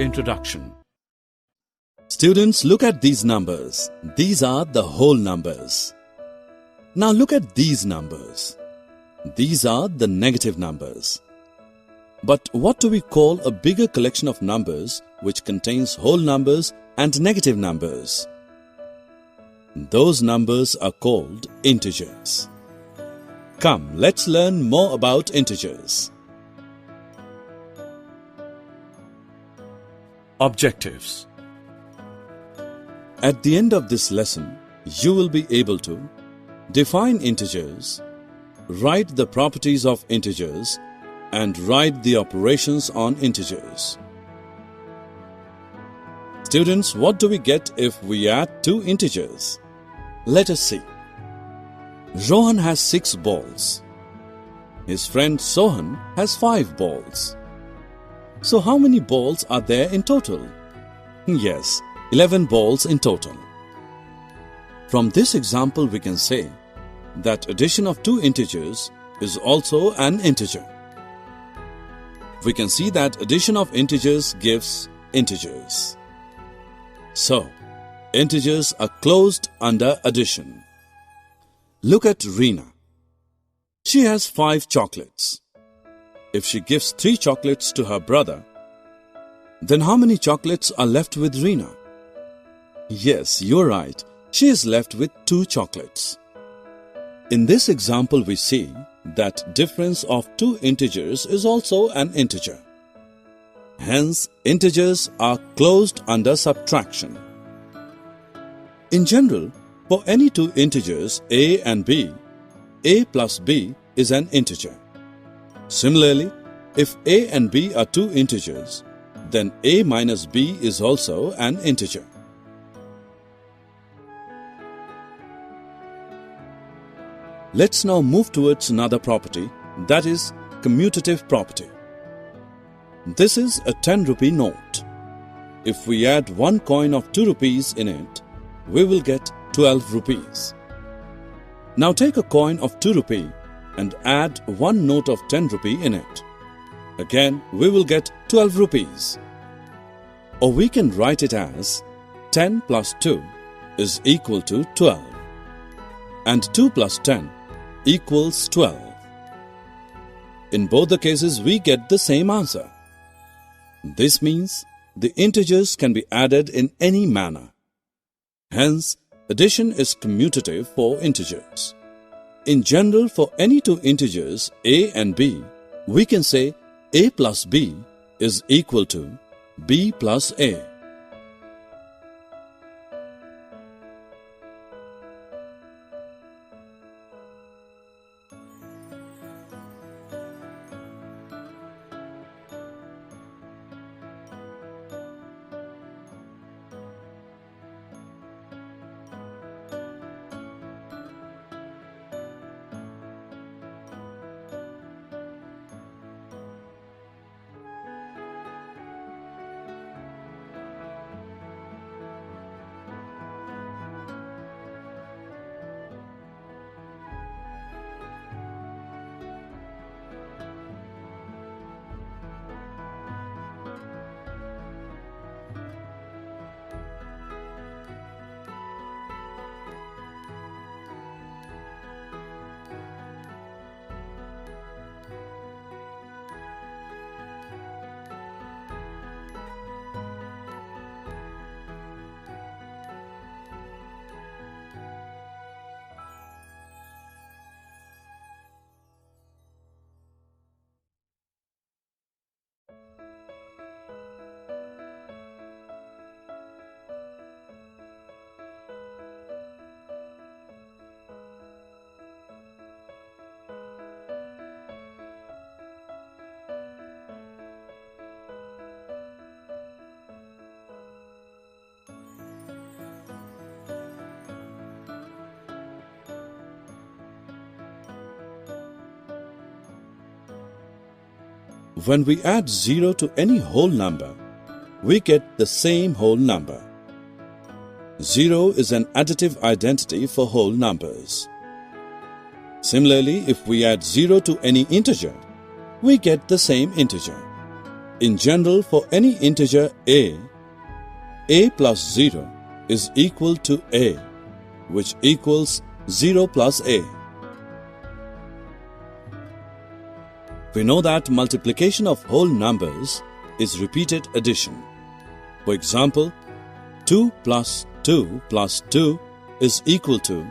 Introduction. Students, look at these numbers. These are the whole numbers. Now look at these numbers. These are the negative numbers. But what do we call a bigger collection of numbers which contains whole numbers and negative numbers? Those numbers are called integers. Come, let's learn more about integers. Objectives. At the end of this lesson, you will be able to define integers, write the properties of integers, and write the operations on integers. Students, what do we get if we add two integers? Let us see. Rohan has 6 balls. His friend Sohan has 5 balls. So how many balls are there in total? Yes, 11 balls in total. From this example, we can say that addition of two integers is also an integer. We can see that addition of integers gives integers. So, integers are closed under addition. Look at Reena. She has 5 chocolates. If she gives 3 chocolates to her brother, then how many chocolates are left with Reena? Yes, you're right. She is left with 2 chocolates. In this example, we see that difference of two integers is also an integer. Hence, integers are closed under subtraction. In general, for any two integers a and b, a plus b is an integer. Similarly, if a and b are two integers, then a minus b is also an integer. Let's now move towards another property, that is commutative property. This is a 10 rupee note. If we add one coin of 2 rupees in it, we will get 12 rupees. Now take a coin of 2 rupee and add one note of 10 rupee in it. Again, we will get 12 rupees. Or we can write it as 10 plus 2 is equal to 12. And 2 plus 10 equals 12. In both the cases, we get the same answer. This means the integers can be added in any manner. Hence, addition is commutative for integers. In general, for any two integers a and b, we can say a plus b is equal to b plus a. When we add 0 to any whole number, we get the same whole number. 0 is an additive identity for whole numbers. Similarly, if we add 0 to any integer, we get the same integer. In general, for any integer a plus 0 is equal to a, which equals 0 plus a. We know that multiplication of whole numbers is repeated addition. For example, 2 plus 2 plus 2 is equal to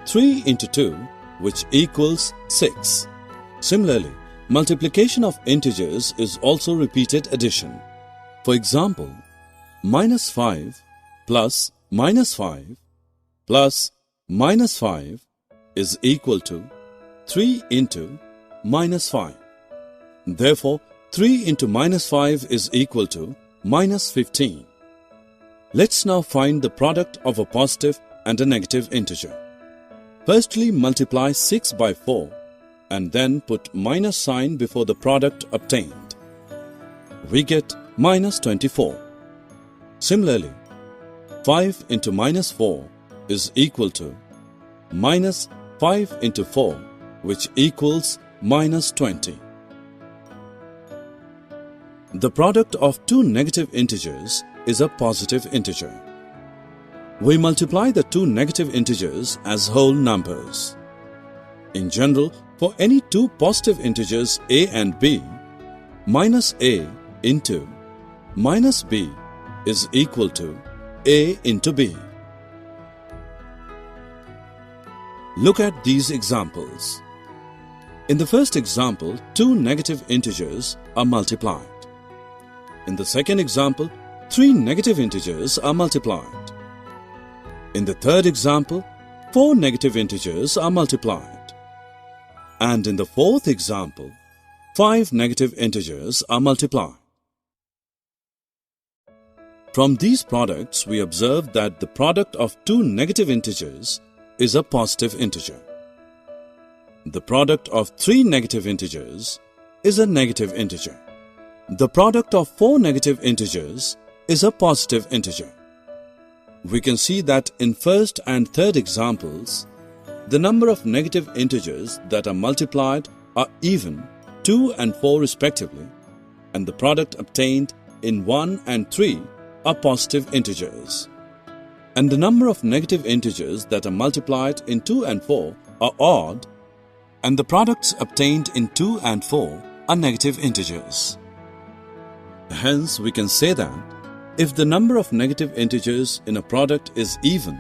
3 into 2, which equals 6. Similarly, multiplication of integers is also repeated addition. For example, minus 5 plus minus 5 plus minus 5 is equal to 3 into minus 5. Therefore, 3 into minus 5 is equal to minus 15. Let's now find the product of a positive and a negative integer. Firstly, multiply 6 by 4 and then put minus sign before the product obtained. We get minus 24. Similarly, 5 into minus 4 is equal to minus 5 into 4, which equals minus 20. The product of two negative integers is a positive integer. We multiply the two negative integers as whole numbers. In general, for any two positive integers a and b, minus a into minus b is equal to a into b. Look at these examples. In the first example, two negative integers are multiplied. In the second example, three negative integers are multiplied. In the third example, four negative integers are multiplied. And in the fourth example, five negative integers are multiplied. From these products, we observe that the product of two negative integers is a positive integer. The product of three negative integers is a negative integer. The product of four negative integers is a positive integer. We can see that in first and third examples, the number of negative integers that are multiplied are even, 2 and 4 respectively, and the product obtained in 1 and 3 are positive integers. And the number of negative integers that are multiplied in 2 and 4 are odd, and the products obtained in 2 and 4 are negative integers. Hence, we can say that if the number of negative integers in a product is even,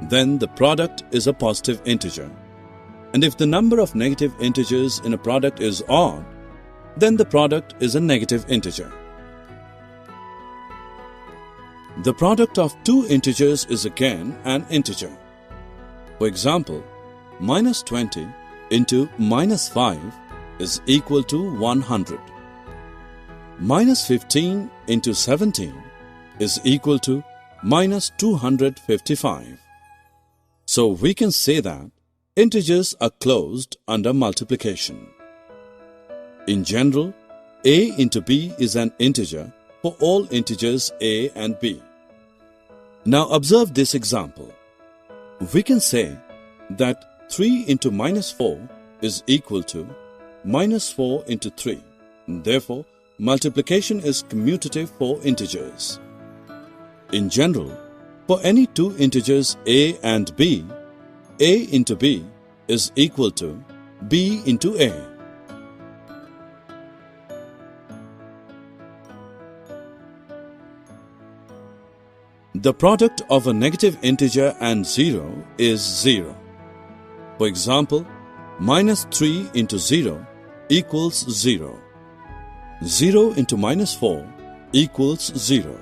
then the product is a positive integer. And if the number of negative integers in a product is odd, then the product is a negative integer. The product of two integers is again an integer. For example, minus 20 into minus 5 is equal to 100. Minus 15 into 17 is equal to minus 255. So we can say that integers are closed under multiplication. In general, a into b is an integer for all integers a and b. Now observe this example. We can say that 3 into minus 4 is equal to minus 4 into 3. Therefore, multiplication is commutative for integers. In general, for any two integers a and b, a into b is equal to b into a. The product of a negative integer and 0 is 0. For example, minus 3 into 0 equals 0. 0 into minus 4 equals 0.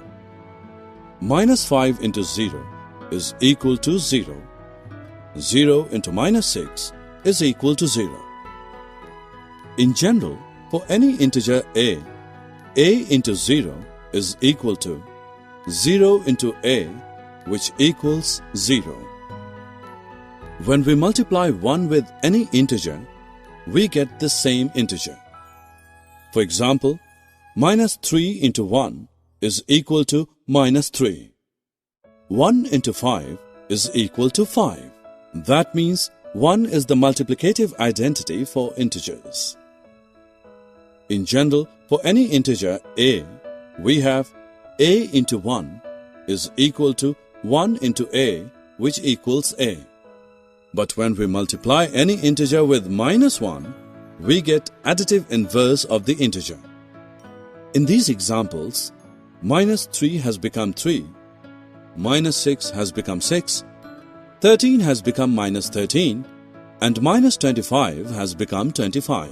Minus 5 into 0 is equal to 0. 0 into minus 6 is equal to 0. In general, for any integer a into 0 is equal to 0 into a, which equals 0. When we multiply 1 with any integer, we get the same integer. For example, minus 3 into 1 is equal to minus 3. 1 into 5 is equal to 5. That means 1 is the multiplicative identity for integers. In general, for any integer a, we have a into 1 is equal to 1 into a, which equals a. But when we multiply any integer with -1, we get additive inverse of the integer. In these examples, -3 has become 3, -6 has become 6, 13 has become -13, and -25 has become 25.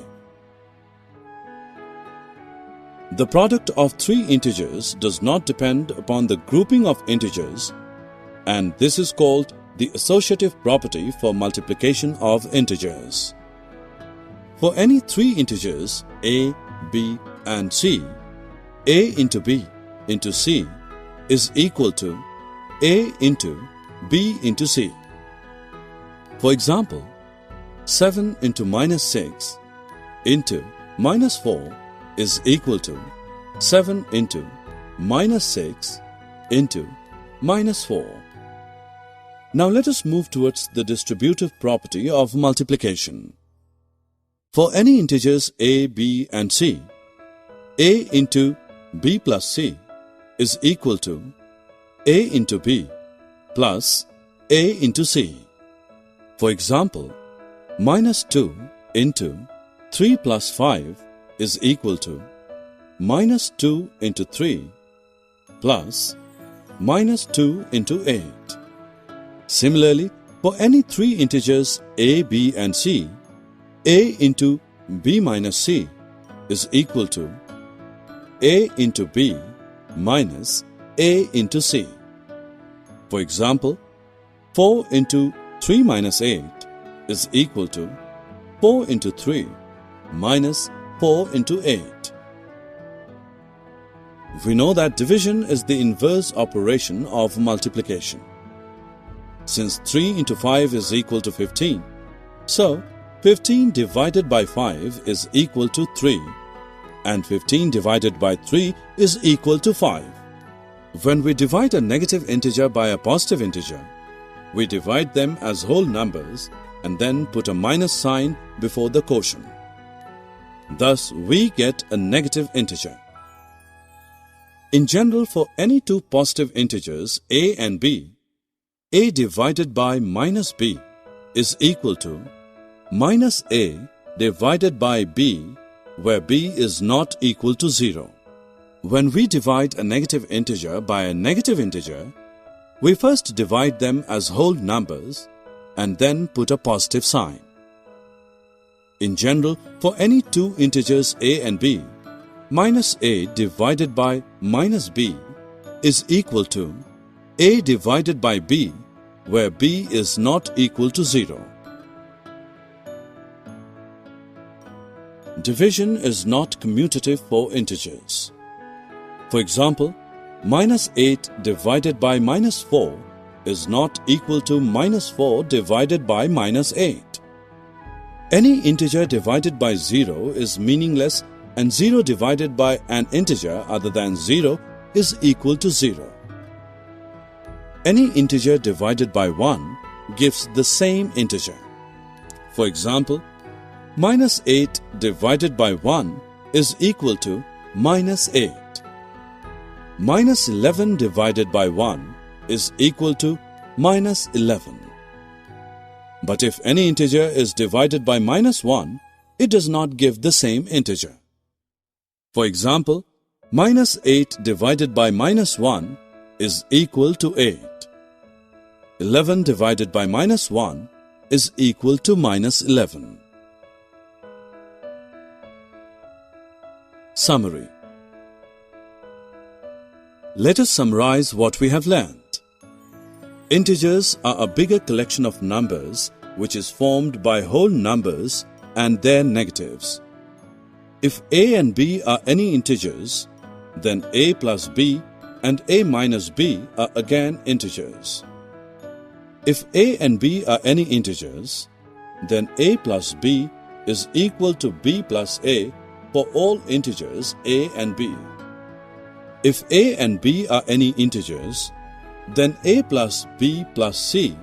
The product of three integers does not depend upon the grouping of integers, and this is called the associative property for multiplication of integers. For any three integers a, b, and c, a into b into c is equal to a into b into c. For example, 7 into -6 into -4 is equal to 7 into -6 into -4. Now let us move towards the distributive property of multiplication. For any integers a, b, and c, a into b plus c is equal to a into b plus a into c. For example, -2 into 3 plus 5 is equal to -2 into 3 plus -2 into 8. Similarly, for any three integers a, b, and c, a into b minus c is equal to a into b minus a into c. For example, 4 into 3 minus 8 is equal to 4 into 3 minus 4 into 8. We know that division is the inverse operation of multiplication. Since 3 into 5 is equal to 15, so 15 divided by 5 is equal to 3, and 15 divided by 3 is equal to 5. When we divide a negative integer by a positive integer, we divide them as whole numbers and then put a minus sign before the quotient. Thus, we get a negative integer. In general, for any two positive integers a and b, a divided by minus b is equal to minus a divided by b, where b is not equal to 0. When we divide a negative integer by a negative integer, we first divide them as whole numbers and then put a positive sign. In general, for any two integers a and b, minus a divided by minus b is equal to a divided by b, where b is not equal to 0. Division is not commutative for integers. For example, minus 8 divided by minus 4 is not equal to minus 4 divided by minus 8. Any integer divided by 0 is meaningless, and 0 divided by an integer other than 0 is equal to 0. Any integer divided by 1 gives the same integer. For example, minus 8 divided by 1 is equal to minus 8. Minus 11 divided by 1 is equal to minus 11. But if any integer is divided by minus 1, it does not give the same integer. For example, minus 8 divided by minus 1 is equal to 8. 11 divided by minus 1 is equal to minus 11. Summary. Let us summarize what we have learned. Integers are a bigger collection of numbers which is formed by whole numbers and their negatives. If a and b are any integers, then a plus b and a minus b are again integers. If a and b are any integers, then a plus b is equal to b plus a for all integers a and b. If a and b are any integers, then a plus b plus c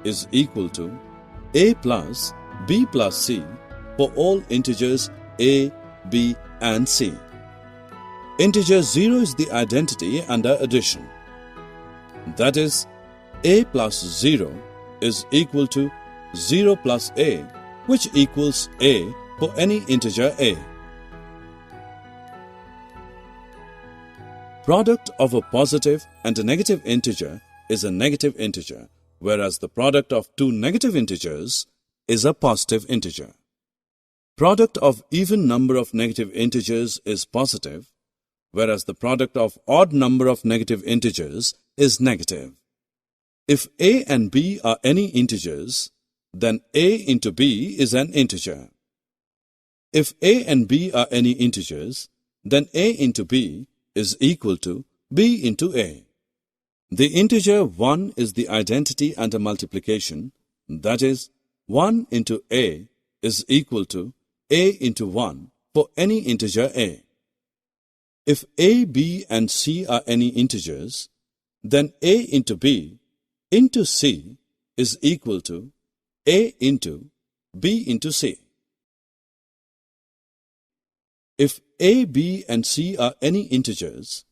is equal to a plus b plus c for all integers a, b, and C. Integer 0 is the identity under addition. That is, a plus 0 is equal to 0 plus a, which equals a for any integer a. Product of a positive and a negative integer is a negative integer, whereas the product of two negative integers is a positive integer. Product of even number of negative integers is positive, whereas the product of odd number of negative integers is negative. If a and b are any integers, then a into b is an integer. If a and b are any integers, then a into b is equal to b into a. The integer 1 is the identity under multiplication, that is, 1 into a is equal to a into 1 for any integer a. If a, b and c are any integers, then a into b into c is equal to a into b into c. If a, b and c are any integers,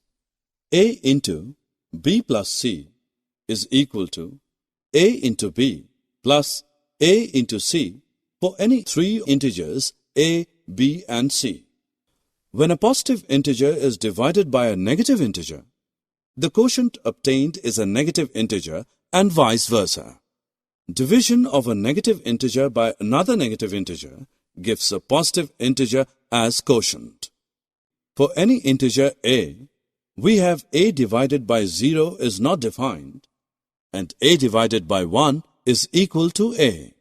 a into b plus c is equal to a into b plus a into c for any three integers a, b and c. When a positive integer is divided by a negative integer, the quotient obtained is a negative integer and vice versa. Division of a negative integer by another negative integer gives a positive integer as quotient. For any integer a, we have a divided by 0 is not defined, and a divided by 1 is equal to a.